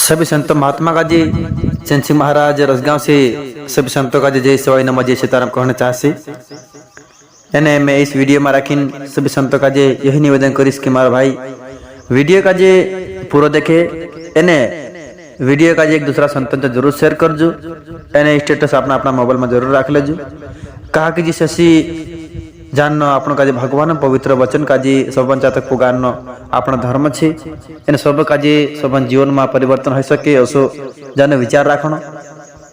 सभी संत महात्मा का जी चंद सिंह महाराज रसगांव से सभी संतों का जय सवाई नमः जय सीताराम कहना चाहते यानी मैं इस वीडियो में रखी सभी संतों का जे यही निवेदन करीस कि मारा भाई वीडियो का जे पूरा देखे एने वीडियो का जे एक दूसरा संतन तो जरूर शेयर कर जो एने स्टेटस अपना अपना मोबाइल में जरूर रख ले जो कहा कि जी शशि जानना आपण का भगवान पवित्र वचन का जी सब तक पुगारन आपण धर्म छे एने सब का जी सब जीवन में परिवर्तन हो सके असो जाने विचार रखना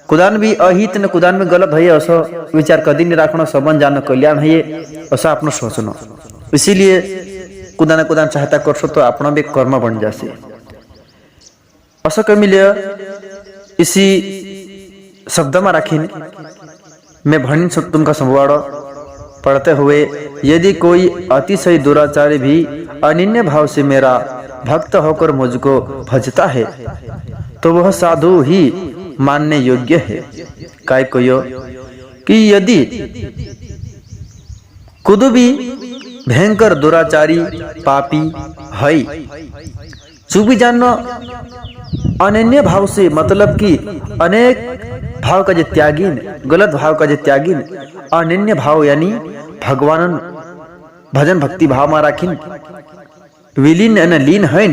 कुदान भी अहित ने कुदान में गलत है असो विचार कदी नहीं रखना सबन जान कल्याण है असो आपनो सोचना इसीलिए कुदान कुदान सहायता करसो तो आपण भी कर्म बन जासे असो कमिले इसी शब्द में रखीन मैं भणिन तुमका संवाड़ पढ़ते हुए यदि कोई अतिशय दुराचारी भी अनन्य भाव से मेरा भक्त होकर मुझको भजता है तो वह साधु ही मानने योग्य है। काय कहो कि यदि खुद भी भयंकर दुराचारी पापी है चुपी जानना अनन्य भाव से मतलब कि अनेक भाव का जो त्यागीन गलत भाव का जो त्यागीन अनन्य भाव यानी भगवान भजन भक्ति भाव में राखीन विलीन न लीन है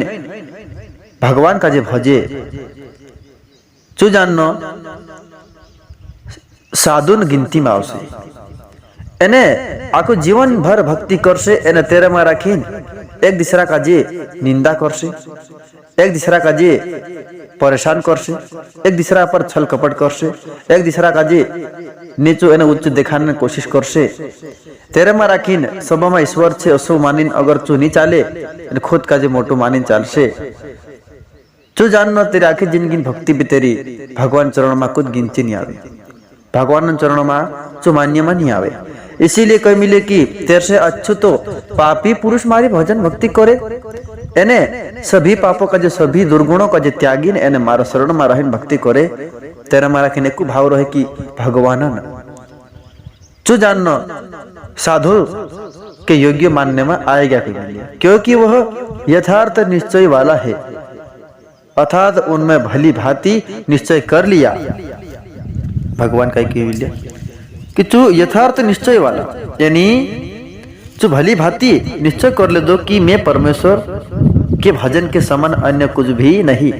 भगवान का जो भजे चु जाननो साधुन गिनती में आवशे एने आखो जीवन भर भक्ति करसे एने तेरे में राखीन एक दूसरा का जे निंदा करसे एक दूसरा का जे परेशान करसे एक दूसरा पर छल कपट करसे एक दूसरा का जे नीचो एने उच्च दिखाने की कोशिश करसे तेरे में राखीन सब में ईश्वर छे असो मानिन अगर चू नहीं चाले खुद का जे मोटो मानिन चालसे चू जानना तेरी आखिर जिंदगी भक्ति भी तेरी भगवान चरण में कुछ गिनती नहीं आवे भगवान चरण में चू मान्य में नहीं आवे इसीलिए कह मिले कि तेरे से अच्छो तो पापी पुरुष मारी भजन भक्ति करे एने सभी पापों का जो सभी दुर्गुणों का जो त्यागीन एने मारा शरण में रहन भक्ति करे तेरा मारा के नेकु भाव रहे कि भगवान चु जानना साधु के योग्य मानने में आएगा क्योंकि वह यथार्थ निश्चय वाला है अर्थात उनमें भली भांति निश्चय कर लिया भगवान का कि तू यथार्थ निश्चय वाला यानी तू भली भांति निश्चय कर ले दो कि मैं परमेश्वर के भजन के समान अन्य कुछ भी नहीं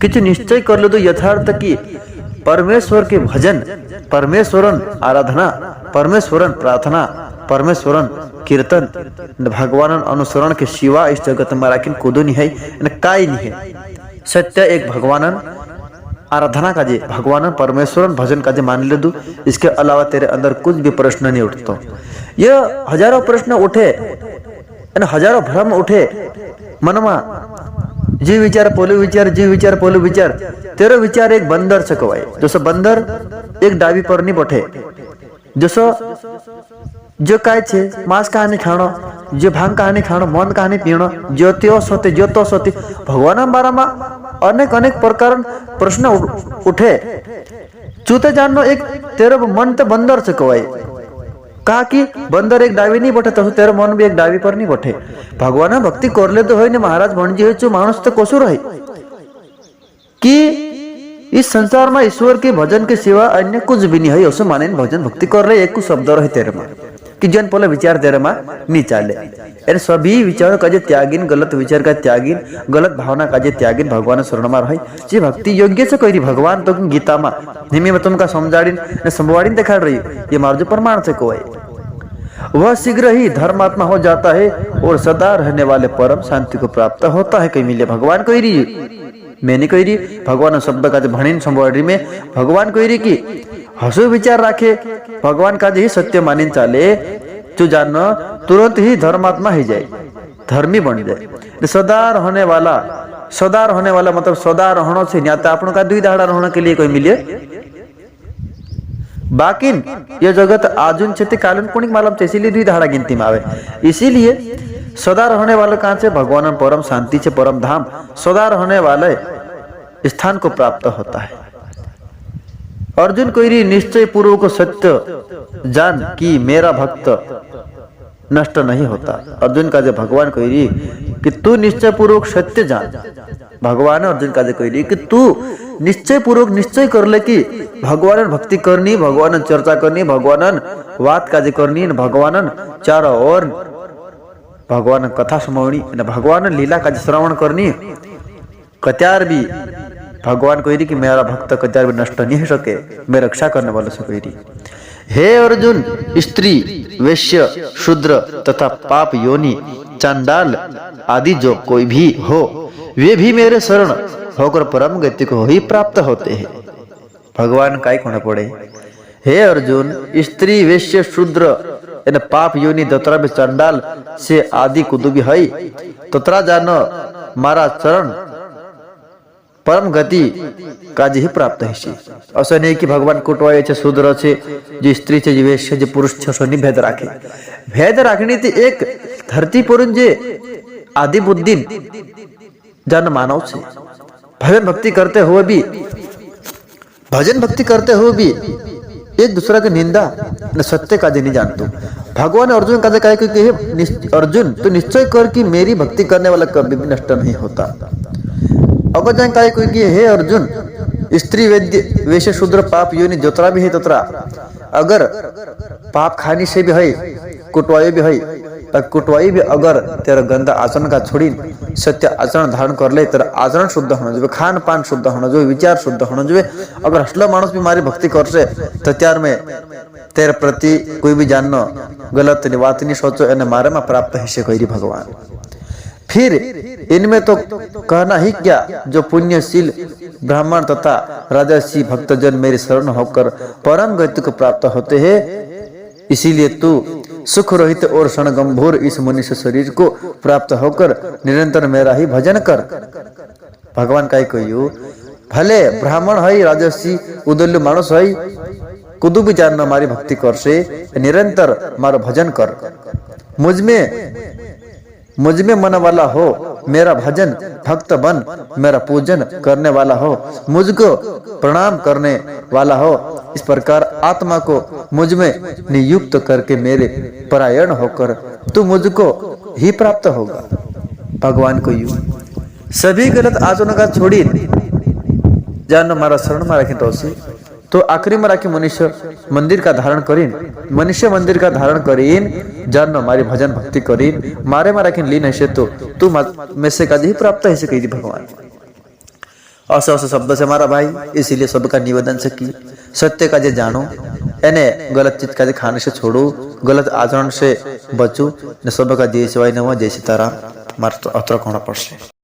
कि तू निश्चय कर ले दो यथार्थ की परमेश्वर के भजन परमेश्वरन आराधना परमेश्वरन प्रार्थना परमेश्वरन कीर्तन भगवान अनुसरण के सिवा इस जगत में राखिन कुदो नहीं है काई नहीं है सत्य एक भगवान आराधना का जे भगवान परमेश्वर भजन का जे मान ले दू इसके अलावा तेरे अंदर कुछ भी प्रश्न नहीं उठता यह हजारों प्रश्न उठे हजारों भ्रम उठे मनमा जी विचार पोलो विचार जी विचार पोलो विचार तेरो विचार एक बंदर से कवाय जसो बंदर एक डावी पर नहीं बैठे जसो जो काय छे मांस कहानी खाणो जो भांग कहानी खाणो मौन कहानी पीणो ज्योतिओ सोते भगवान बारा में अनेक अनेक प्रकार प्रश्न उठे चूते जाननो एक तेरे मन तो बंदर से कवाय कहा कि बंदर एक डावी नहीं बैठे तो तेरे मन भी एक डावी पर नहीं बैठे भगवान भक्ति कर ले तो है महाराज भणजी है चु मानुष तो कसुर है कि इस संसार में ईश्वर के भजन के सिवा अन्य कुछ भी नहीं है उससे माने भजन भक्ति कर रहे एक कुछ शब्द रहे तेरे में कि जन पहले विचार तेरे में नहीं चाले यानी सभी विचारों का जो त्यागीन गलत विचार का त्यागीन गलत भावना का जो त्यागीन भगवान शरण में रहे जी भक्ति योग्य से कही भगवान तो गीता में निमी में तुमका समझाड़ीन संवाड़ीन दिखा रही ये मार जो प्रमाण से को वह शीघ्र ही धर्मात्मा हो जाता है और सदा रहने वाले परम शांति को प्राप्त होता है कहीं मिले भगवान कही रही मैंने कही रही भगवान शब्द का जो भणिन संवाड़ी में भगवान कही रही कि हसु विचार राखे भगवान का ही सत्य मानिन चाले जो जानना तुरंत ही धर्मात्मा ही जाए धर्मी बन जाए सदा रहने वाला मतलब सदा रहने से न्याता आपण का दुई दाड़ा रहने के लिए कोई मिले बाकी ये जगत आजुन छेते कालन पुणिक मालूम इसीलिए दुई दाड़ा गिनती में आवे इसीलिए सदा रहने वाले कहाँ से भगवान परम शांति से परम धाम सदा रहने वाले स्थान को प्राप्त होता है अर्जुन कोई निश्चय पूर्वक सत्य जान कि मेरा भक्त नष्ट नहीं होता। अर्जुन का भगवान कही कि तू निश्चय पूर्वक सत्य जान। भगवान अर्जुन का कही कि तू निश्चय पूर्वक निश्चय कर ले कि भगवान भक्ति करनी, भगवान चर्चा करनी, भगवान बात काज करनी, भगवान चारों ओर भगवान कथा सुनावनी, भगवान लीला काज श्रवण करनी। कत्यार भी भगवान कही कि मेरा भक्त कत्यार भी नष्ट नहीं हो सके, मैं रक्षा करने वालों से कही। हे अर्जुन, स्त्री, वैश्य, शूद्र तथा पाप योनि, चांडाल आदि जो कोई भी हो, वे भी मेरे शरण होकर परम गति को ही प्राप्त होते हैं। भगवान काय कोने पड़े। हे अर्जुन, स्त्री, वैश्य, शूद्र इन पाप योनि दोतरा भी चांडाल से आदि कुदु भी है, तोतरा जानो मारा चरण परम गति काज ही प्राप्त है। असं नहीं कि भगवान कुटवाय छे, शूद्र छे, जो स्त्री छे, जो वैश्य, जो पुरुष छे, असं नहीं भेद राखे। भेद राखनी थी एक धरती पर जे आदि बुद्धि जन मानव छे, भजन भक्ति करते हुए भी एक दूसरा की निंदा न सत्य काज नहीं जानते। भगवान अर्जुन का कहे कि अर्जुन तू निश्चय कर कि मेरी भक्ति करने वाला कभी भी नष्ट नहीं होता। अगर जान कहे कि हे अर्जुन, स्त्री, वैश्य, शूद्र, पाप योनि जोतरा भी है, तोतरा अगर पाप खाने से भी है, कुटवाई भी है, तो कुटवाई भी अगर तेरा गंदा आचरण का छोड़ी सत्य आचरण धारण कर ले, तेरा आचरण शुद्ध होना चाहिए, खान पान शुद्ध होना चाहिए, विचार शुद्ध होना चाहिए। अगर असला मानस भी मारी भक्ति कर से तो त्यार में तेरे प्रति कोई भी जानना गलत बात नहीं सोचो, एने मारे में प्राप्त है से कही भगवान। फिर इनमें तो कहना ही क्या, जो पुण्यशील ब्राह्मण तथा राजसी भक्तजन मेरे शरण होकर परम गति को प्राप्त होते हैं। इसीलिए तू सुख रहित और क्षणगंभीर इस मनुष्य शरीर को प्राप्त होकर निरंतर मेरा ही भजन कर। भगवान का कहियो भले ब्राह्मण है, राजसी उदल्य मानुष है, कुदु भी जानना मारी भक्ति कर से निरंतर मारो भजन कर। मुझ में मन वाला हो, मेरा भजन भक्त बन, मेरा पूजन करने वाला हो, मुझको प्रणाम करने वाला हो। इस प्रकार आत्मा को मुझ में नियुक्त करके मेरे परायण होकर तू मुझको ही प्राप्त होगा। भगवान को यू सभी गलत आचरण का छोड़ी जान मारा शरण में रखे। तो आखिरी में राखी मनुष्य मंदिर का धारण करीन, मनुष्य मंदिर का धारण करीन, जान मारी भजन भक्ति करीन, मारे में राखी लीन है तो तू में से काज ही प्राप्त है से कही भगवान। ऐसे शब्द से हमारा भाई, इसीलिए सबका निवेदन से की सत्य काजे जानो, एने गलत चीज काजे खाने से छोड़ो, गलत आचरण से बचो, न सबका जय शिवाय नमः, जय सीताराम। मार तो अत्र कोना पड़से।